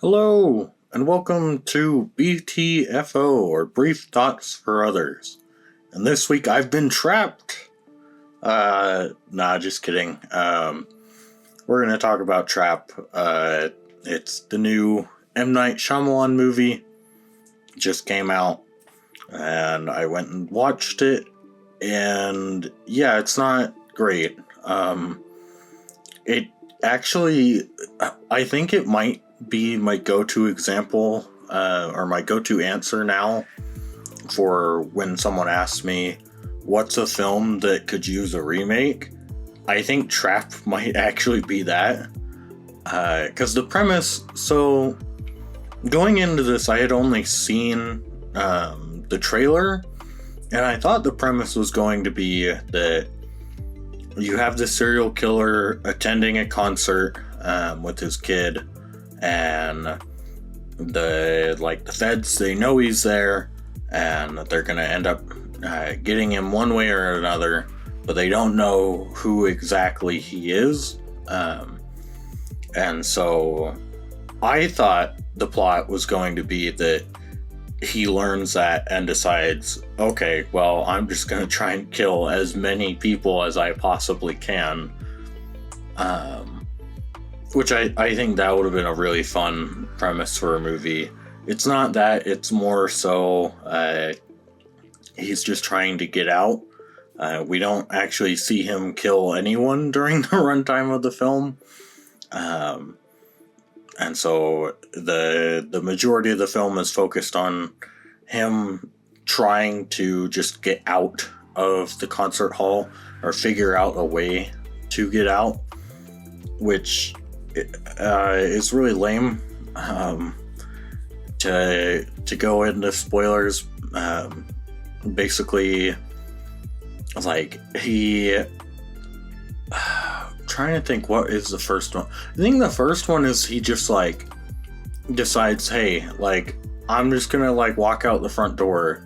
Hello, and welcome to B.T.F.O, or Brief Thoughts for Others. And this week I've been trapped. Just kidding. We're going to talk about Trap. It's the new M. Night Shyamalan movie. Just came out, and I went and watched it, and yeah, it's not great. It actually, I think it might be my go-to example or my go-to answer now for when someone asks me what's a film that could use a remake. I think Trap might actually be that, because the premise, so going into this I had only seen the trailer, and I thought the premise was going to be that you have this serial killer attending a concert with his kid, and the feds, they know he's there, and they're gonna end up getting him one way or another, but they don't know who exactly he is. And so I thought the plot was going to be that he learns that and decides, okay, well, I'm just going to try and kill as many people as I possibly can. Which I think that would have been a really fun premise for a movie. It's not that, it's more so he's just trying to get out. We don't actually see him kill anyone during the runtime of the film. And so the majority of the film is focused on him trying to just get out of the concert hall, or figure out a way to get out, which is really lame. To go into spoilers, basically, like, he... trying to think, what is the first one? I think the first one is he just like decides, hey, like, I'm just gonna like walk out the front door,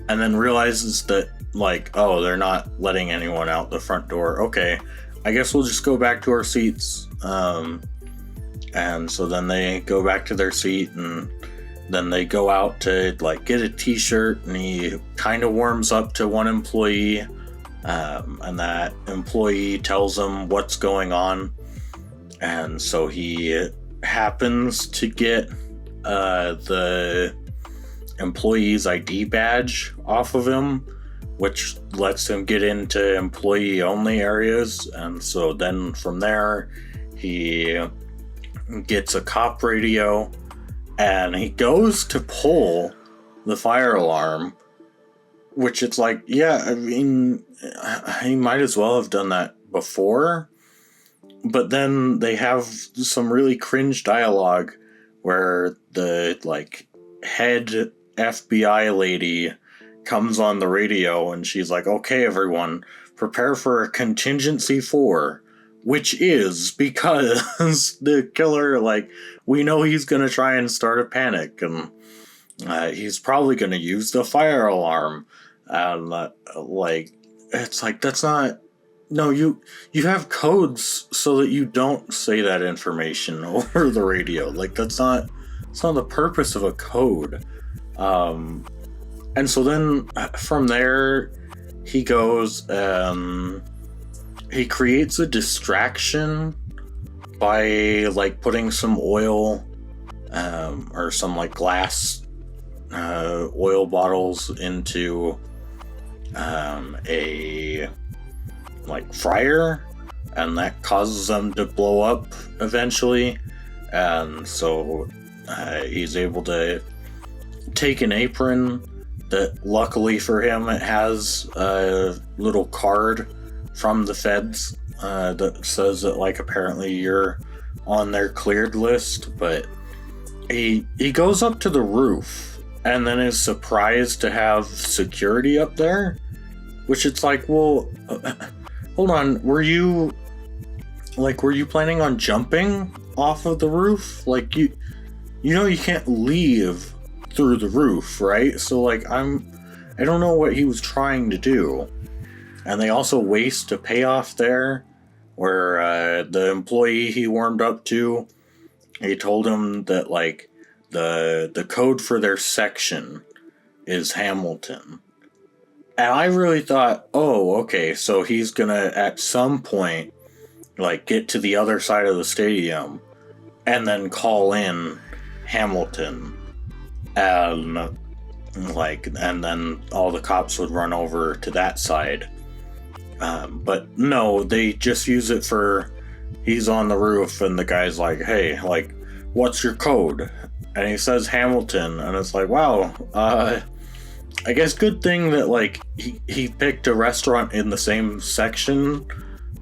and then realizes that, like, oh, they're not letting anyone out the front door. Okay, I guess we'll just go back to our seats. And so then they go back to their seat, and then they go out to like get a t-shirt, and he kind of warms up to one employee. And that employee tells him what's going on, and so he happens to get the employee's ID badge off of him, which lets him get into employee-only areas. And so then from there, he gets a cop radio, and he goes to pull the fire alarm, which it's like, yeah, I mean, he might as well have done that before. But then they have some really cringe dialogue where the, like, head FBI lady comes on the radio, and she's like, okay, everyone, prepare for a contingency 4, which is because the killer, like, we know he's gonna try and start a panic, and he's probably gonna use the fire alarm. And like, it's like, that's not, no, you have codes so that you don't say that information over the radio. Like, it's not the purpose of a code. And so then from there, he goes, he creates a distraction by like putting some oil, or some like glass oil bottles into a like fryer, and that causes them to blow up eventually. And so he's able to take an apron that, luckily for him, it has a little card from the feds that says that, like, apparently you're on their cleared list. But he goes up to the roof, and then is surprised to have security up there, which it's like, well, hold on, were you planning on jumping off of the roof? Like, you know you can't leave through the roof, right? So, like, I don't know what he was trying to do. And they also waste a payoff there, where the employee he warmed up to he told him that like the code for their section is Hamilton. And I really thought, oh, okay, so he's gonna at some point like get to the other side of the stadium and then call in Hamilton, and and then all the cops would run over to that side. But no, they just use it for he's on the roof and the guy's like, hey, like, what's your code? And he says Hamilton, and it's like, wow, I guess good thing that like he picked a restaurant in the same section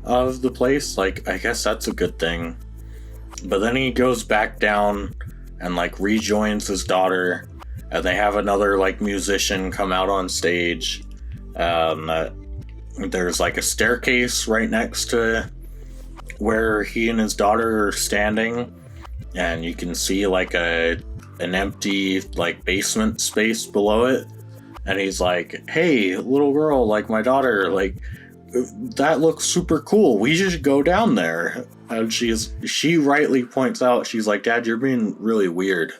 of the place. Like, I guess that's a good thing. But then he goes back down and like rejoins his daughter, and they have another like musician come out on stage. There's like a staircase right next to where he and his daughter are standing, and you can see like an empty like basement space below it. And he's like, hey, little girl, like my daughter, like that looks super cool. We should go down there. And she rightly points out, she's like, Dad, you're being really weird.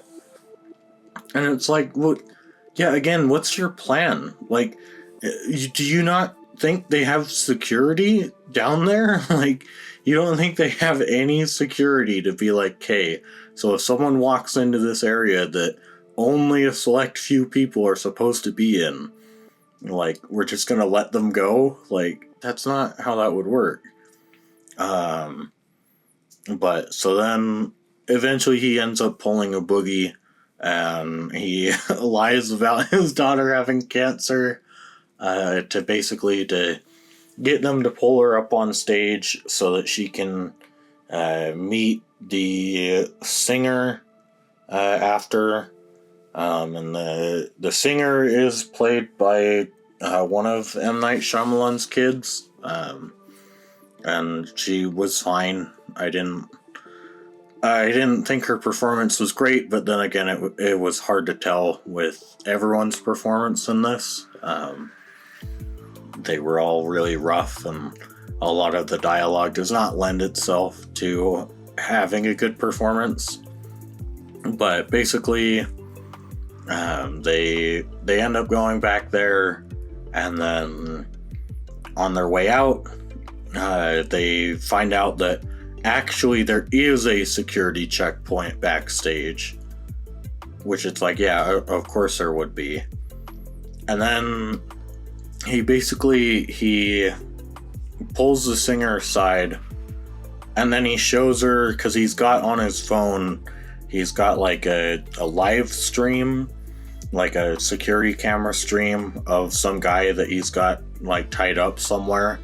And it's like, what? Yeah, again, what's your plan? Like, do you not think they have security down there? Like, you don't think they have any security to be like, okay, so if someone walks into this area that only a select few people are supposed to be in, like, we're just gonna let them go? Like, that's not how that would work. But so then eventually he ends up pulling a boogie, and he lies about his daughter having cancer, to get them to pull her up on stage so that she can meet the singer after. And the singer is played by one of M. Night Shyamalan's kids, and she was fine. I didn't think her performance was great, but then again, it was hard to tell with everyone's performance in this. They were all really rough, and a lot of the dialogue does not lend itself to having a good performance. But basically, they end up going back there, and then on their way out, they find out that actually there is a security checkpoint backstage, which it's like, yeah, of course there would be. And then he pulls the singer aside, and then he shows her, because he's got on his phone, he's got like a live stream, like a security camera stream of some guy that he's got like tied up somewhere.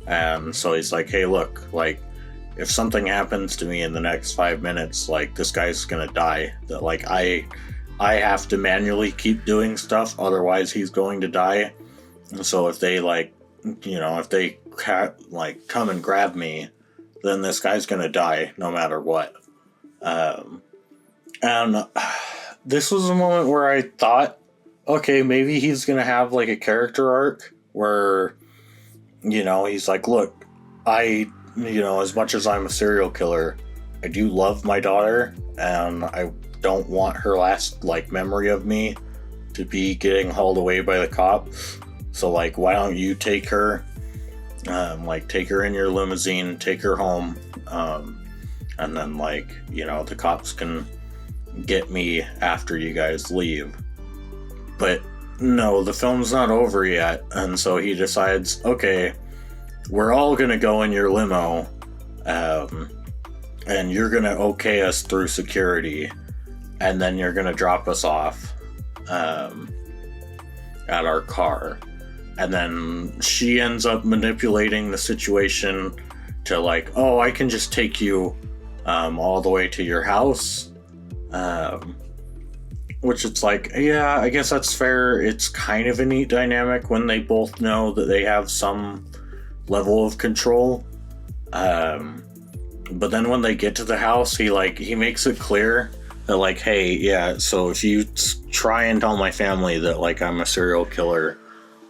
And so he's like, hey, look, like, if something happens to me in the next 5 minutes, like, this guy's gonna die. That like I have to manually keep doing stuff, otherwise he's going to die. So if they if they come and grab me, then this guy's gonna die no matter what. And this was a moment where I thought, okay, maybe he's gonna have like a character arc where, he's like, look, as much as I'm a serial killer, I do love my daughter, and I don't want her last like memory of me to be getting hauled away by the cops. So like, why don't you take her, take her in your limousine, take her home, and then the cops can get me after you guys leave. But no, the film's not over yet, and so he decides, okay, we're all gonna go in your limo, and you're gonna okay us through security, and then you're gonna drop us off at our car. And then she ends up manipulating the situation to like, oh, I can just take you all the way to your house. Which it's like, yeah, I guess that's fair. It's kind of a neat dynamic when they both know that they have some level of control. But then when they get to the house, he makes it clear that like, hey, yeah, so if you try and tell my family that like I'm a serial killer,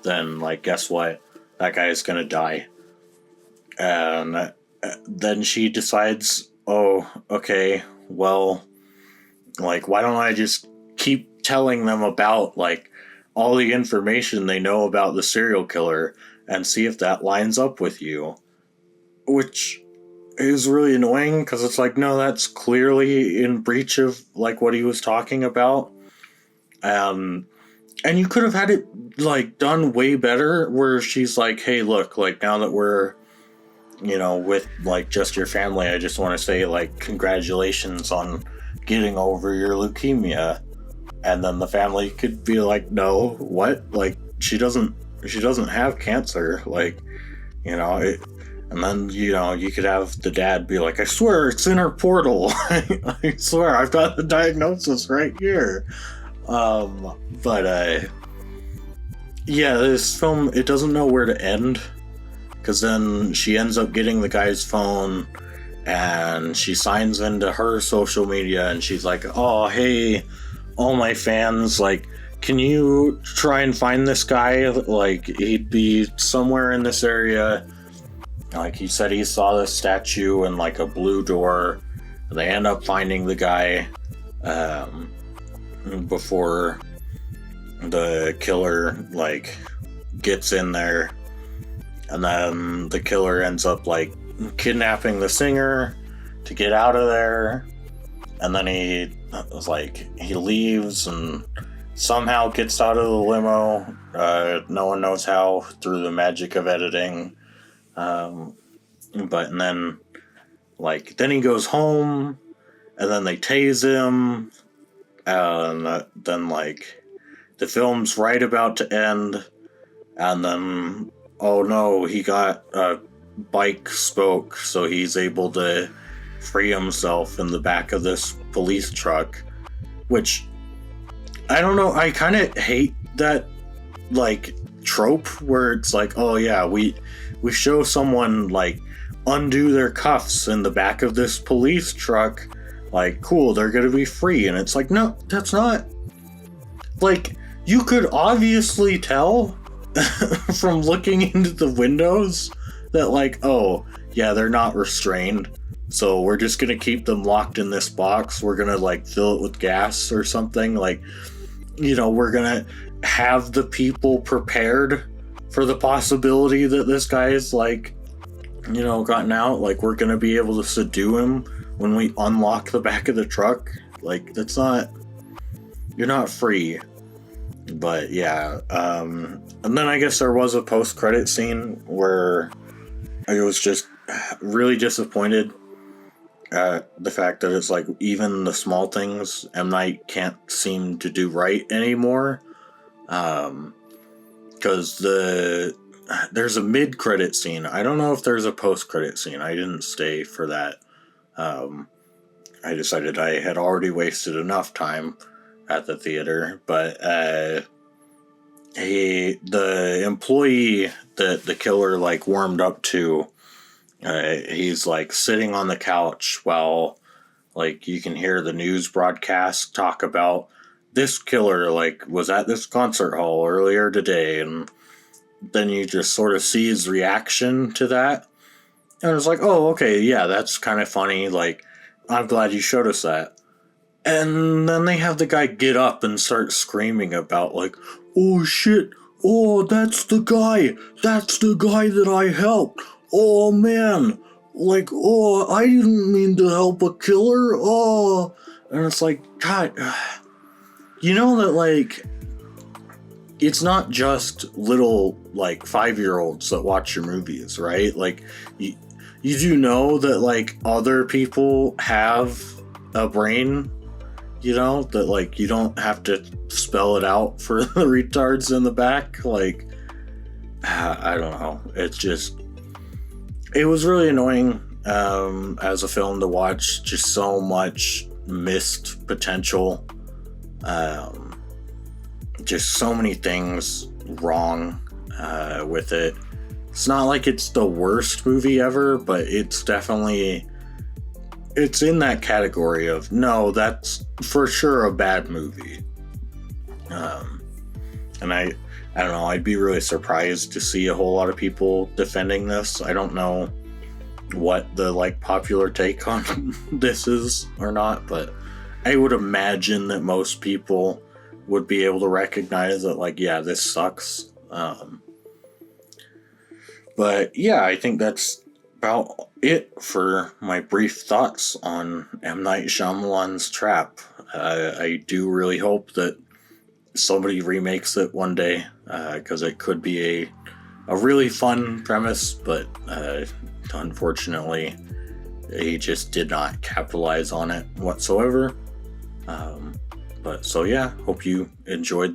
then like, guess what? That guy is gonna die. And then she decides, oh, okay, well, like, why don't I just keep telling them about, like, all the information they know about the serial killer and see if that lines up with you? Which is really annoying, because it's like, no, that's clearly in breach of, like, what he was talking about. And you could have had it, like, done way better, where she's like, hey, look, like, now that we're, with, like, just your family, I just want to say, like, congratulations on getting over your leukemia. And then the family could be like, no, what? Like, she doesn't have cancer. Like, and then, you could have the dad be like, I swear it's in her portal. I swear I've got the diagnosis right here. Yeah, this film, it doesn't know where to end, because then she ends up getting the guy's phone and she signs into her social media and she's like, oh, hey, all my fans, like, can you try and find this guy? Like, he'd be somewhere in this area. Like, he said he saw this statue and, like, a blue door. They end up finding the guy before the killer, like, gets in there. And then the killer ends up, like, kidnapping the singer to get out of there. And then he leaves and somehow gets out of the limo. No one knows how, through the magic of editing. But then he goes home, and then they tase him, and then, like, the film's right about to end, and then, oh no, he got a bike spoke, so he's able to free himself in the back of this police truck, which, I don't know, I kind of hate that, like, trope where it's like, oh yeah, we show someone, like, undo their cuffs in the back of this police truck, like, cool, they're gonna be free, and it's like, no, that's not, like, you could obviously tell from looking into the windows that, like, oh yeah, they're not restrained, so we're just gonna keep them locked in this box, we're gonna, like, fill it with gas or something, like, we're gonna have the people prepared for the possibility that this guy is, like, gotten out, like, we're gonna be able to subdue him when we unlock the back of the truck. Like, that's not, you're not free. But yeah, and then I guess there was a post-credit scene where I was just really disappointed at the fact that it's like, even the small things M. Night can't seem to do right anymore. Because there's a mid-credit scene. I don't know if there's a post-credit scene. I didn't stay for that. I decided I had already wasted enough time at the theater. But the employee that the killer, like, warmed up to, he's, like, sitting on the couch while, like, you can hear the news broadcast talk about this killer, like, was at this concert hall earlier today, and then you just sort of see his reaction to that, and it's like, oh, okay, yeah, that's kind of funny, like, I'm glad you showed us that. And then they have the guy get up and start screaming about, like, oh shit, oh, that's the guy that I helped, oh man, like, oh, I didn't mean to help a killer, oh, and it's like, God, that, like, it's not just little, like, 5-year-olds that watch your movies, right? Like, you do know that, like, other people have a brain, that, like, you don't have to spell it out for the retards in the back. Like, I don't know. It's just, it was really annoying as a film to watch. Just so much missed potential. Just so many things wrong with it. It's not like it's the worst movie ever, but it's definitely, it's in that category of, no, that's for sure a bad movie. And I don't know, I'd be really surprised to see a whole lot of people defending this. I don't know what the like popular take on this is or not, but I would imagine that most people would be able to recognize that, like, yeah, this sucks. But yeah, I think that's about it for my brief thoughts on M. Night Shyamalan's Trap. I do really hope that somebody remakes it one day, because it could be a really fun premise, but unfortunately he just did not capitalize on it whatsoever. But so yeah, hope you enjoyed